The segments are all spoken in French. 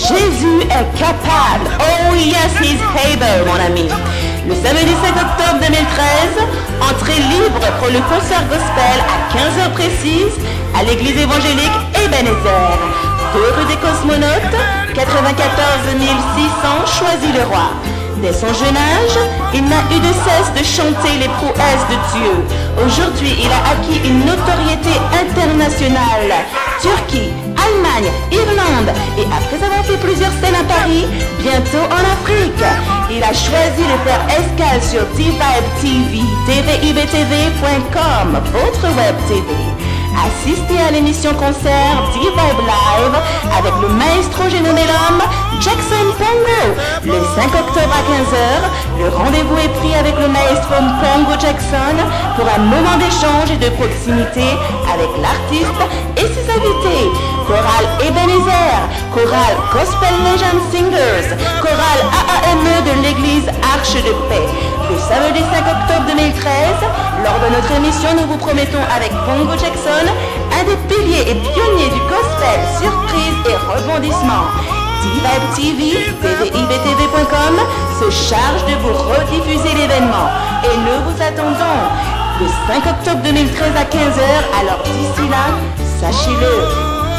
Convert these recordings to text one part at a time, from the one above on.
Jésus est capable. Oh yes, he's able, mon ami. Le samedi 5 octobre 2013, entrée libre pour le concert gospel à 15h précise à l'église évangélique Ebenezer, 2 rue des Cosmonautes, 94 600 Choisy-le-Roi. Dès son jeune âge, il n'a eu de cesse de chanter les prouesses de Dieu. Aujourd'hui, il a acquis une notoriété internationale. Turquie, Allemagne, Irlande et après avoir fait plusieurs scènes à Paris, bientôt en Afrique. Il a choisi de faire escale sur D-Vibe TV, tvibtv.com, votre web TV. Assistez à l'émission concert D-Vibe Live avec le maestro Génomélomme Jackson Pongo. Le 5 octobre à 15h, le rendez-vous est pris avec le maestro Pongo Jackson pour un moment d'échange et de proximité avec l'artiste et ses invités. Chorale Ebenezer, chorale Gospel Legend Singers, chorale AAME de l'église Arche de Paix. Le samedi 5 octobre 2013, lors de notre émission, nous vous promettons avec Pongo Jackson un des piliers et pionniers du gospel, surprise et rebondissement. D-Vibe TV, tvibtv.com se charge de vous rediffuser l'événement. Et nous vous attendons le 5 octobre 2013 à 15h. Alors d'ici là, sachez-le,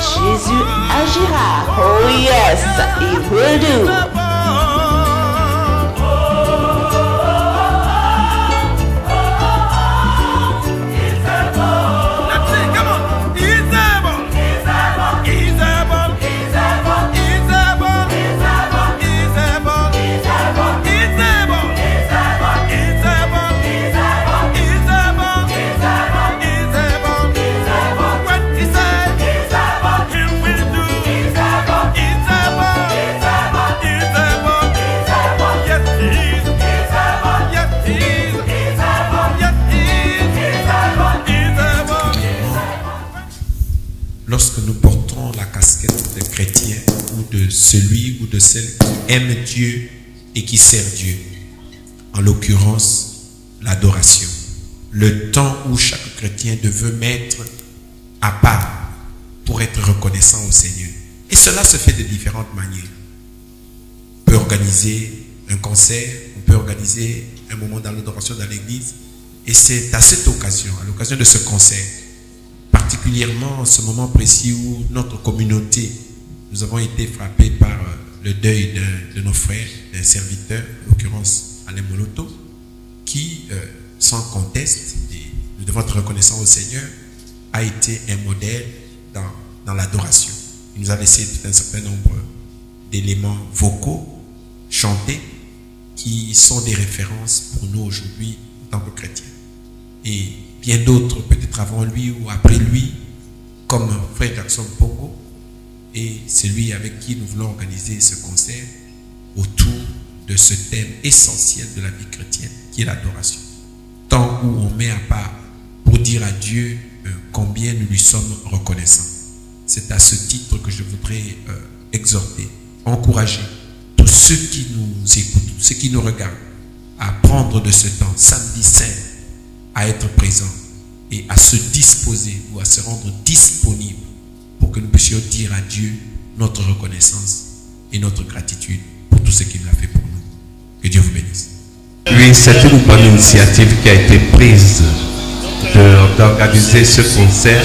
Jésus agira. Oh yes, he will do. Lorsque nous portons la casquette de chrétien ou de celui ou de celle qui aime Dieu et qui sert Dieu, en l'occurrence l'adoration, le temps où chaque chrétien devait mettre à part pour être reconnaissant au Seigneur. Et cela se fait de différentes manières. On peut organiser un concert, on peut organiser un moment d'adoration dans l'église, et c'est à cette occasion, à l'occasion de ce concert, particulièrement en ce moment précis où notre communauté, nous avons été frappés par le deuil de nos frères, d'un serviteur, en l'occurrence Alain Moloto, qui, sans conteste, et nous devons être reconnaissants au Seigneur, a été un modèle dans l'adoration. Il nous a laissé tout un certain nombre d'éléments vocaux, chantés, qui sont des références pour nous aujourd'hui en tant que chrétiens. Et bien d'autres, peut-être avant lui ou après lui, comme frère Jackson Pongo, et c'est lui avec qui nous voulons organiser ce concert autour de ce thème essentiel de la vie chrétienne, qui est l'adoration. Temps où on met à part pour dire à Dieu combien nous lui sommes reconnaissants. C'est à ce titre que je voudrais exhorter, encourager tous ceux qui nous écoutent, tous ceux qui nous regardent, à prendre de ce temps, samedi saint, à être présents et à se disposer ou à se rendre disponible pour que nous puissions dire à Dieu notre reconnaissance et notre gratitude pour tout ce qu'il a fait pour nous. Que Dieu vous bénisse. Oui, c'est une bonne initiative qui a été prise d'organiser ce concert,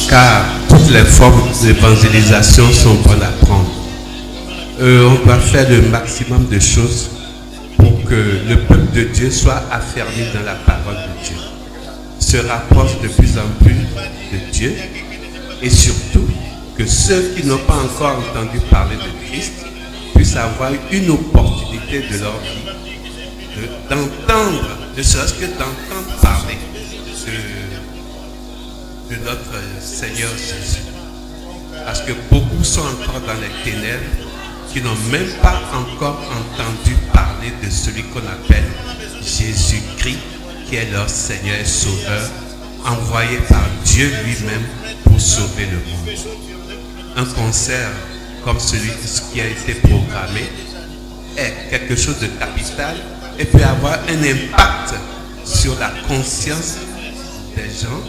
car toutes les formes d'évangélisation sont bonnes à prendre. On doit faire le maximum de choses pour que le peuple de Dieu soit affermi dans la parole de Dieu, se rapproche de plus en plus de Dieu, et surtout que ceux qui n'ont pas encore entendu parler de Christ puissent avoir une opportunité de leur vie, d'entendre, ne serait-ce que d'entendre parler de notre Seigneur Jésus. Parce que beaucoup sont encore dans les ténèbres, qui n'ont même pas encore entendu parler de celui qu'on appelle Jésus-Christ, qui est leur Seigneur et Sauveur, envoyé par Dieu lui-même pour sauver le monde. Un concert comme celui qui a été programmé est quelque chose de capital et peut avoir un impact sur la conscience des gens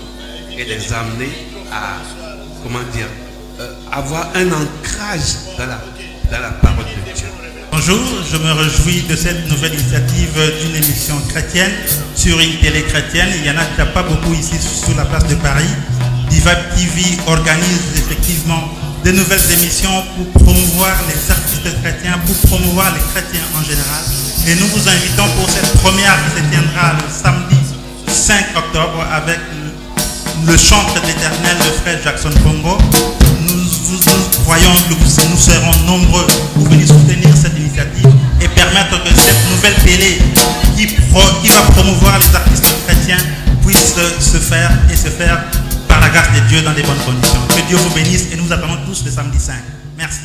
et les amener à, comment dire, avoir un ancrage dans la parole de Dieu. Bonjour, je me réjouis de cette nouvelle initiative d'une émission chrétienne sur une télé chrétienne. Il n'y en a déjà pas beaucoup ici sur la place de Paris. Diva TV organise effectivement de nouvelles émissions pour promouvoir les artistes chrétiens, pour promouvoir les chrétiens en général. Et nous vous invitons pour cette première qui se tiendra le samedi 5 octobre avec le chantre de l'Éternel, le frère Jackson Pongo. Nous croyons que nous serons nombreux pour venir soutenir cette initiative et permettre que cette nouvelle télé qui va promouvoir les artistes chrétiens puisse se faire par la grâce de Dieu dans des bonnes conditions. Que Dieu vous bénisse et nous attendons tous le samedi 5. Merci.